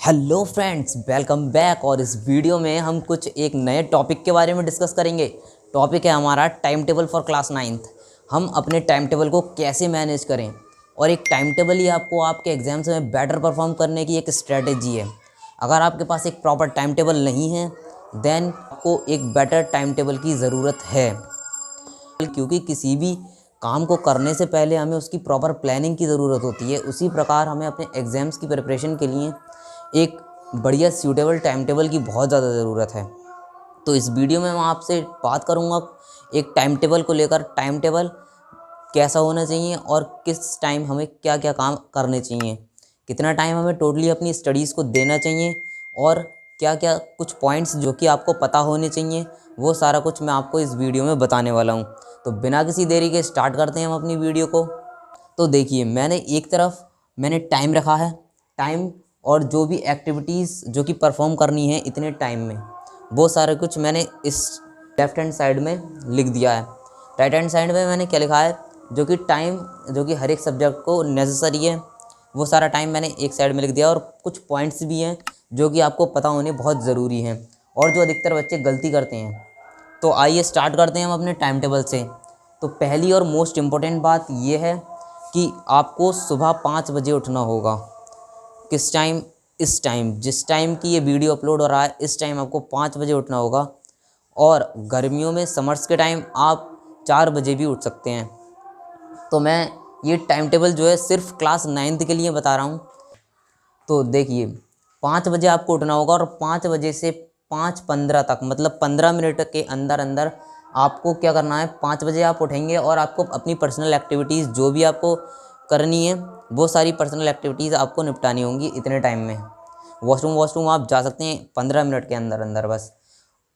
Hello friends, welcome back. और इस video में हम कुछ एक नए टॉपिक के बारे में डिस्कस करेंगे। टॉपिक है हमारा time table for class 9th। हम अपने टाइम टेबल को कैसे मैनेज करें, और एक टाइम टेबल ही आपको आपके एग्जाम्स में बेटर परफॉर्म करने की एक स्ट्रेटेजी है। अगर आपके पास एक प्रॉपर टाइम टेबल नहीं है देन आपको एक बेटर टाइम टेबल की ज़रूरत है, क्योंकि किसी भी काम को करने से पहले हमें उसकी प्रॉपर प्लानिंग की ज़रूरत होती है। उसी प्रकार हमें अपने एग्ज़ाम्स की प्रिपरेशन के लिए एक बढ़िया सूटेबल टाइम टेबल की बहुत ज़्यादा ज़रूरत है। तो इस वीडियो में मैं आपसे बात करूँगा एक टाइम टेबल को लेकर। टाइम टेबल कैसा होना चाहिए और किस टाइम हमें क्या क्या काम करने चाहिए, कितना टाइम हमें टोटली अपनी स्टडीज़ को देना चाहिए, और क्या क्या कुछ पॉइंट्स जो कि आपको पता होने चाहिए, वो सारा कुछ मैं आपको इस वीडियो में बताने वाला हूँ। तो बिना किसी देरी के स्टार्ट करते हैं हम अपनी वीडियो को। तो देखिए, मैंने एक तरफ टाइम रखा है। टाइम और जो भी एक्टिविटीज़ जो कि परफॉर्म करनी है इतने टाइम में, वो सारा कुछ मैंने इस लेफ़्ट हैंड साइड में लिख दिया है। राइट हैंड साइड में मैंने क्या लिखा है, जो कि टाइम जो कि हर एक सब्जेक्ट को नेसेसरी है, वो सारा टाइम मैंने एक साइड में लिख दिया। और कुछ पॉइंट्स भी हैं जो कि आपको पता होने बहुत ज़रूरी हैं और जो अधिकतर बच्चे गलती करते हैं। तो आइए स्टार्ट करते हैं हम अपने टाइम टेबल से। तो पहली और मोस्ट इम्पोर्टेंट बात ये है कि आपको सुबह 5 बजे उठना होगा। किस टाइम? इस टाइम, जिस टाइम की ये वीडियो अपलोड हो रहा है, इस टाइम आपको 5 बजे उठना होगा। और गर्मियों में समर्स के टाइम आप 4 बजे भी उठ सकते हैं। तो मैं ये टाइम टेबल जो है सिर्फ क्लास 9th के लिए बता रहा हूँ। तो देखिए, 5 बजे आपको उठना होगा और 5 बजे से 5:15 तक, मतलब 15 मिनट के अंदर अंदर आपको क्या करना है। 5 बजे आप उठेंगे और आपको अपनी पर्सनल एक्टिविटीज़ जो भी आपको करनी है, वो सारी पर्सनल एक्टिविटीज़ आपको निपटानी होंगी इतने टाइम में। वॉशरूम आप जा सकते हैं 15 मिनट के अंदर अंदर बस।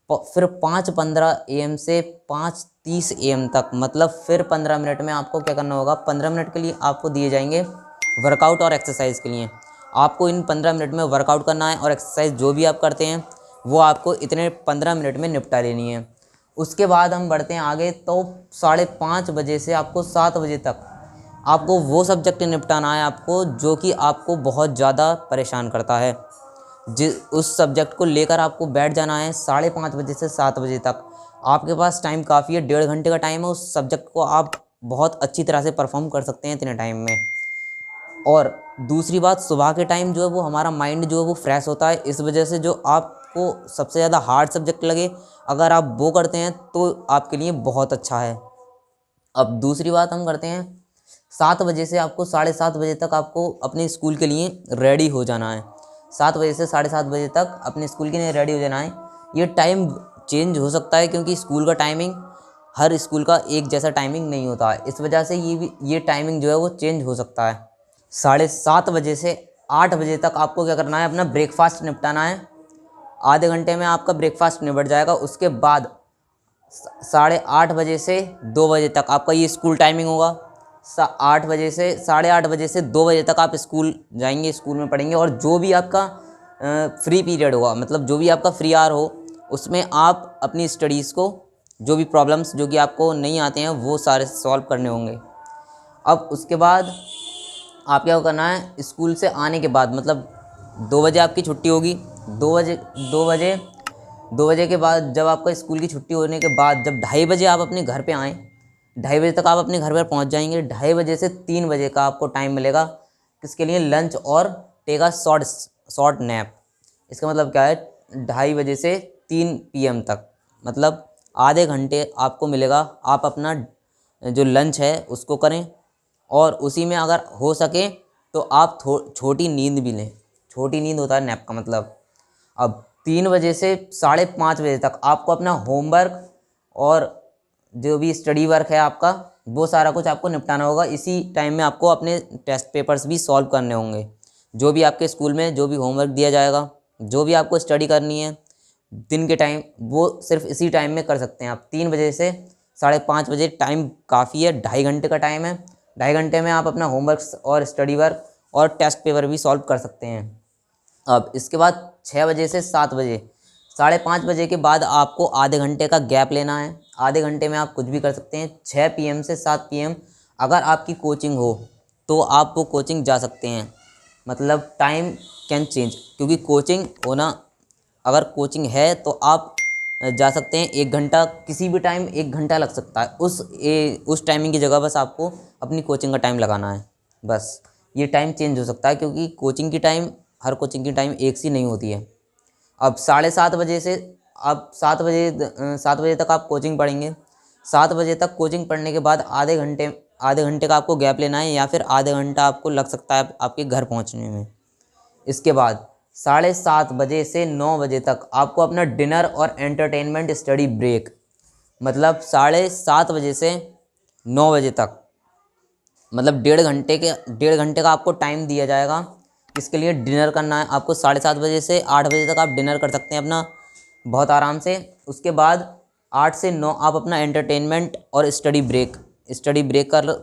फिर 5:15 AM से 5:30 AM तक, मतलब फिर 15 मिनट में आपको क्या करना होगा। 15 मिनट के लिए आपको दिए जाएंगे वर्कआउट और एक्सरसाइज के लिए। आपको इन 15 मिनट में वर्कआउट करना है और एक्सरसाइज जो भी आप करते हैं वो आपको इतने 15 मिनट में निपटा लेनी है। उसके बाद हम बढ़ते हैं आगे। तो 5:30 बजे से आपको 7 बजे तक आपको वो सब्जेक्ट निपटाना है आपको जो कि आपको बहुत ज़्यादा परेशान करता है। उस सब्जेक्ट को लेकर आपको बैठ जाना है 5:30 बजे से 7 बजे तक। आपके पास टाइम काफ़ी है, 1.5 घंटे का टाइम है। उस सब्जेक्ट को आप बहुत अच्छी तरह से परफॉर्म कर सकते हैं इतने टाइम में। और दूसरी बात, सुबह के टाइम जो है वो हमारा माइंड जो है वो फ्रेश होता है। इस वजह से जो आपको सबसे ज़्यादा हार्ड सब्जेक्ट लगे, अगर आप वो करते हैं तो आपके लिए बहुत अच्छा है। अब दूसरी बात हम करते हैं, 7 बजे से आपको 7:30 बजे तक आपको अपने स्कूल के लिए रेडी हो जाना है। 7 बजे से 7:30 बजे तक अपने स्कूल के लिए रेडी हो जाना है। ये टाइम चेंज हो सकता है क्योंकि स्कूल का टाइमिंग, हर स्कूल का एक जैसा टाइमिंग नहीं होता है। इस वजह से ये टाइमिंग जो है वो चेंज हो सकता है। 7:30 बजे से 8 बजे तक आपको क्या करना है, अपना ब्रेकफास्ट निपटाना है। आधे घंटे में आपका ब्रेकफास्ट निपट जाएगा। उसके बाद 8:30 बजे से 2 बजे तक आपका ये स्कूल टाइमिंग होगा। 8 बजे से 8:30 बजे से 2 बजे तक आप स्कूल जाएंगे, स्कूल में पढ़ेंगे। और जो भी आपका फ्री पीरियड होगा, मतलब जो भी आपका फ्री आवर हो, उसमें आप अपनी स्टडीज़ को, जो भी प्रॉब्लम्स जो कि आपको नहीं आते हैं वो सारे सॉल्व करने होंगे। अब उसके बाद आप क्या करना है, स्कूल से आने के बाद, मतलब 2 बजे आपकी छुट्टी होगी। 2 बजे के बाद जब आपका स्कूल की छुट्टी होने के बाद जब 2:30 बजे आप अपने घर पे आएँ, 2:30 बजे तक आप अपने घर पर पहुंच जाएंगे। 2:30 बजे से 3 बजे का आपको टाइम मिलेगा किसके लिए, लंच और टेक अ शॉर्ट नैप। इसका मतलब क्या है, 2:30 बजे से 3 PM तक, मतलब आधे घंटे आपको मिलेगा। आप अपना जो लंच है उसको करें, और उसी में अगर हो सके तो आप छोटी नींद भी लें। छोटी नींद होता है नैप का मतलब। अब 3 बजे से 5:30 बजे तक आपको अपना होमवर्क और जो भी स्टडी वर्क है आपका, वो सारा कुछ आपको निपटाना होगा। इसी टाइम में आपको अपने टेस्ट पेपर्स भी सॉल्व करने होंगे। जो भी आपके स्कूल में जो भी होमवर्क दिया जाएगा, जो भी आपको स्टडी करनी है दिन के टाइम, वो सिर्फ इसी टाइम में कर सकते हैं आप। 3 बजे से 5:30 बजे टाइम काफ़ी है, 2.5 घंटे का टाइम है। 2.5 घंटे में आप अपना होमवर्क और स्टडी वर्क और टेस्ट पेपर भी सॉल्व कर सकते हैं। अब इसके बाद 6 बजे से 7 बजे, 5:30 बजे के बाद आपको आधे घंटे का गैप लेना है। आधे घंटे में आप कुछ भी कर सकते हैं। 6 PM से 7 PM अगर आपकी कोचिंग हो तो आप वो कोचिंग जा सकते हैं। मतलब टाइम कैन चेंज, क्योंकि कोचिंग होना, अगर कोचिंग है तो आप जा सकते हैं 1 घंटा, किसी भी टाइम 1 घंटा लग सकता है, उस टाइमिंग की जगह बस आपको अपनी कोचिंग का टाइम लगाना है। बस ये टाइम चेंज हो सकता है, क्योंकि कोचिंग की टाइम, हर कोचिंग की टाइम एक सी नहीं होती है। अब 7:30 बजे से आप 7 बजे तक आप कोचिंग पढ़ेंगे। 7 बजे तक कोचिंग पढ़ने के बाद आधे घंटे का आपको गैप लेना है, या फिर आधे घंटा आपको लग सकता है आपके घर पहुंचने में। इसके बाद 7:30 बजे से 9 बजे तक आपको अपना डिनर और एंटरटेनमेंट स्टडी ब्रेक, मतलब 7:30 बजे से 9 बजे तक, मतलब 1.5 घंटे का आपको टाइम दिया जाएगा। इसके लिए डिनर करना है आपको। 7:30 बजे से 8 बजे तक आप डिनर कर सकते हैं अपना बहुत आराम से। उसके बाद 8 से 9 आप अपना एंटरटेनमेंट और स्टडी ब्रेक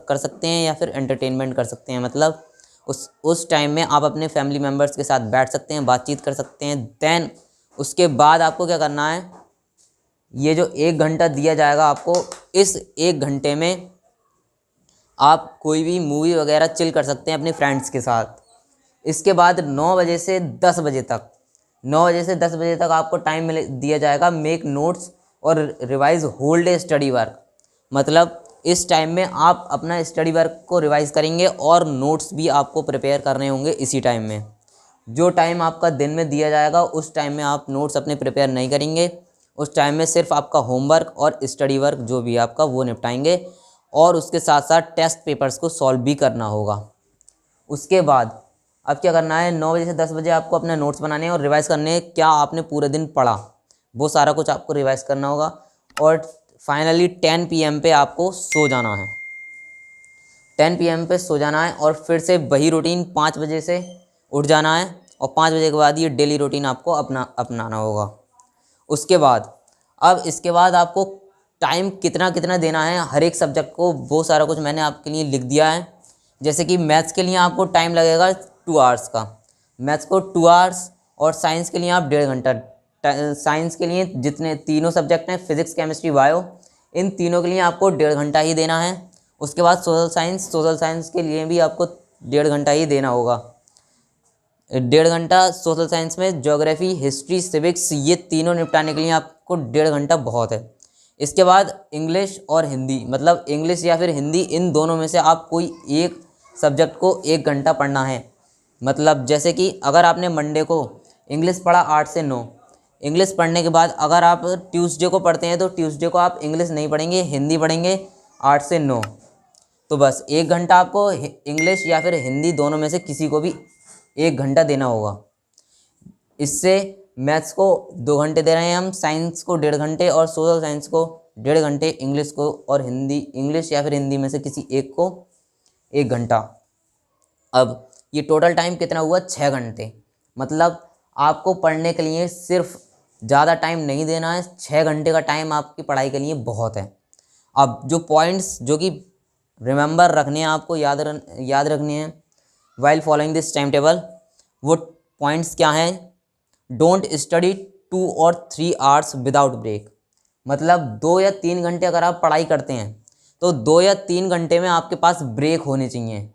कर सकते हैं, या फिर एंटरटेनमेंट कर सकते हैं। मतलब उस टाइम में आप अपने फैमिली मेम्बर्स के साथ बैठ सकते हैं, बातचीत कर सकते हैं। देन उसके बाद आपको क्या करना है, ये जो 1 घंटा दिया जाएगा आपको, इस 1 घंटे में आप कोई भी मूवी वगैरह चिल कर सकते हैं अपने फ्रेंड्स के साथ। इसके बाद 9 बजे से 10 बजे तक, 9 बजे से 10 बजे तक आपको टाइम दिया जाएगा मेक नोट्स और revise whole day study work. मतलब इस टाइम में आप अपना स्टडी वर्क को रिवाइज करेंगे और नोट्स भी आपको प्रिपेयर करने होंगे इसी टाइम में। जो टाइम आपका दिन में दिया जाएगा उस टाइम में आप नोट्स अपने प्रिपेयर नहीं करेंगे। उस टाइम में सिर्फ आपका होमवर्क और स्टडी वर्क जो भी आपका वो निपटाएंगे, और उसके साथ साथ टेस्ट पेपर्स को सॉल्व भी करना होगा। उसके बाद अब क्या करना है, 9 बजे से 10 बजे आपको अपने नोट्स बनाने हैं और रिवाइज़ करने हैं, क्या आपने पूरे दिन पढ़ा वो सारा कुछ आपको रिवाइज़ करना होगा। और फाइनली 10 PM पे आपको सो जाना है। 10 PM पे सो जाना है, और फिर से वही रूटीन 5 बजे से उठ जाना है, और 5 बजे के बाद ये डेली रूटीन आपको अपनाना होगा। उसके बाद इसके बाद आपको टाइम कितना कितना देना है हर एक सब्जेक्ट को, वो सारा कुछ मैंने आपके लिए लिख दिया है। जैसे कि मैथ्स के लिए आपको टाइम लगेगा 2 आवर्स का, मैथ्स को 2 आवर्स, और साइंस के लिए आप 1.5 घंटा। साइंस के लिए जितने तीनों सब्जेक्ट हैं, फिजिक्स केमिस्ट्री बायो, इन तीनों के लिए आपको 1.5 घंटा ही देना है। उसके बाद सोशल साइंस के लिए भी आपको 1.5 घंटा ही देना होगा। 1.5 घंटा सोशल साइंस में ज्योग्राफी, हिस्ट्री, सिविक्स, ये तीनों निपटाने के लिए आपको 1.5 घंटा बहुत है। इसके बाद इंग्लिश और हिंदी, मतलब इंग्लिश या फिर हिंदी, इन दोनों में से आप कोई एक सब्जेक्ट को 1 घंटा पढ़ना है। मतलब जैसे कि अगर आपने मंडे को इंग्लिश पढ़ा 8 से 9, इंग्लिश पढ़ने के बाद अगर आप ट्यूसडे को पढ़ते हैं तो ट्यूसडे को आप इंग्लिश नहीं पढ़ेंगे, हिंदी पढ़ेंगे 8 से 9। तो बस 1 घंटा आपको इंग्लिश या फिर हिंदी दोनों में से किसी को भी 1 घंटा देना होगा। इससे मैथ्स को 2 घंटे दे रहे हैं हम, साइंस को 1.5 घंटे, और सोशल साइंस को 1.5 घंटे, इंग्लिश को और इंग्लिश या फिर हिंदी में से किसी एक को 1 घंटा। अब ये टोटल टाइम कितना हुआ, 6 घंटे। मतलब आपको पढ़ने के लिए सिर्फ ज़्यादा टाइम नहीं देना है, 6 घंटे का टाइम आपकी पढ़ाई के लिए बहुत है। अब जो पॉइंट्स जो कि रिमेंबर रखने हैं, आपको याद रखने हैं while following this time table, वो पॉइंट्स क्या हैं। डोंट स्टडी 2 और 3 आवर्स विदाउट ब्रेक। मतलब 2 या 3 घंटे अगर आप पढ़ाई करते हैं तो 2 या 3 घंटे में आपके पास ब्रेक होने चाहिए।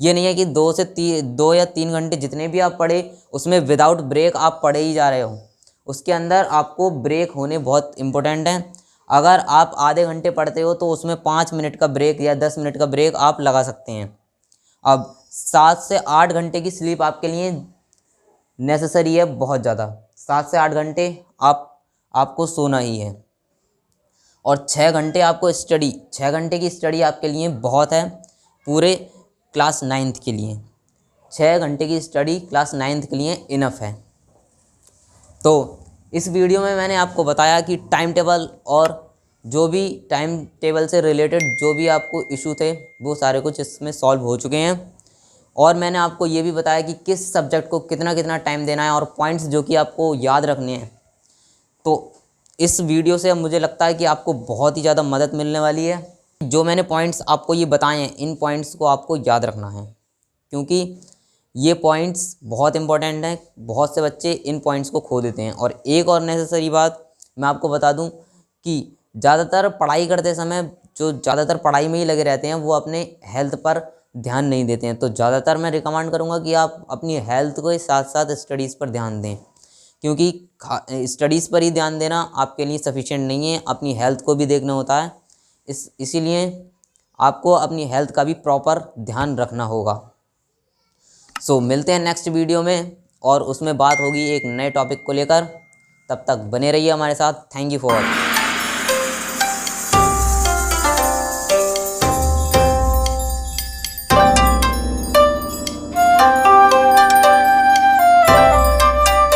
ये नहीं है कि 2 या 3 घंटे जितने भी आप पढ़े उसमें विदाउट ब्रेक आप पढ़े ही जा रहे हो। उसके अंदर आपको ब्रेक होने बहुत इंपॉर्टेंट है। अगर आप आधे घंटे पढ़ते हो तो उसमें 5 मिनट का ब्रेक या 10 मिनट का ब्रेक आप लगा सकते हैं। अब 7 से 8 घंटे की स्लीप आपके लिए नेसेसरी है, बहुत ज़्यादा। 7 से 8 घंटे आपको सोना ही है। और 6 घंटे आपको 6 घंटे की स्टडी आपके लिए बहुत है, पूरे क्लास 9th के लिए। 6 घंटे की स्टडी क्लास 9th के लिए इनफ है। तो इस वीडियो में मैंने आपको बताया कि टाइम टेबल और जो भी टाइम टेबल से रिलेटेड जो भी आपको इशू थे वो सारे कुछ इसमें सॉल्व हो चुके हैं। और मैंने आपको ये भी बताया कि किस सब्जेक्ट को कितना कितना टाइम देना है और पॉइंट्स जो कि आपको याद रखने हैं। तो इस वीडियो से मुझे लगता है कि आपको बहुत ही ज़्यादा मदद मिलने वाली है। जो मैंने पॉइंट्स आपको ये बताए हैं, इन पॉइंट्स को आपको याद रखना है, क्योंकि ये पॉइंट्स बहुत इंपॉर्टेंट हैं। बहुत से बच्चे इन पॉइंट्स को खो देते हैं। और एक और नेसेसरी बात मैं आपको बता दूं कि ज़्यादातर पढ़ाई करते समय जो ज़्यादातर पढ़ाई में ही लगे रहते हैं वो अपने हेल्थ पर ध्यान नहीं देते हैं। तो ज़्यादातर मैं रिकमेंड करूँगा कि आप अपनी हेल्थ को साथ साथ स्टडीज़ पर ध्यान दें, क्योंकि स्टडीज़ पर ही ध्यान देना आपके लिए सफिशिएंट नहीं है, अपनी हेल्थ को भी देखना होता है। इसीलिए आपको अपनी हेल्थ का भी प्रॉपर ध्यान रखना होगा। सो मिलते हैं नेक्स्ट वीडियो में और उसमें बात होगी एक नए टॉपिक को लेकर। तब तक बने रहिए हमारे साथ। Thank you for